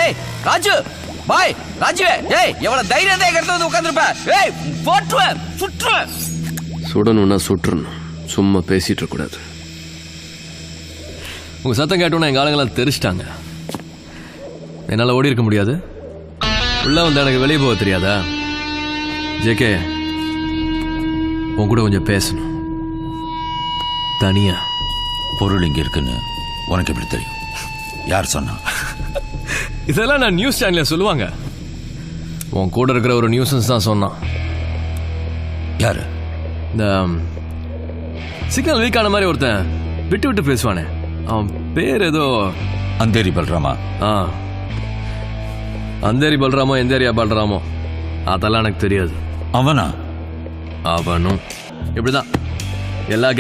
ஏய் ராஜு பாய் ராஜு ஏய் எவ்வளவு தைரியத்தை எடுத்து வந்து உட்கார்ந்திருப்ப ஏய் போட்டுவேன் சுற்றுவேன். சுடணும்னா சுட்டுறணும், சும்மா பேசிட்டு இருக்க கூடாது. உங்க சத்தம் கேட்டோன்னா எங்க ஆளுங்கெல்லாம் தெரிச்சிட்டாங்க. என்னால ஓடி இருக்க முடியாது. உள்ள வந்து எனக்கு வெளியே போக தெரியாதா? ஜேகே, உன் கூட கொஞ்சம் பேசணும் தனியா. பொருள் இங்க இருக்குன்னு உனக்கு எப்படி தெரியும்? யார் சொன்னா? இதெல்லாம் நான் நியூஸ் சேனல்ல சொல்லுவாங்க. உன் கூட இருக்கிற ஒரு நியூஸன்ஸ் தான் சொன்னான். யாரு? இந்த சிக்னல் வீக் ஆன மாதிரி ஒருத்தன் விட்டு விட்டு பேசுவானே, அவன் பேர் ஏதோ அந்தேரி பல்ராமா. அந்தேரி பல்ராமோ எந்தேரியா பல்ராமோ அதெல்லாம் எனக்கு தெரியாது. அவனா? அவனும் இப்படிதான் எல்லா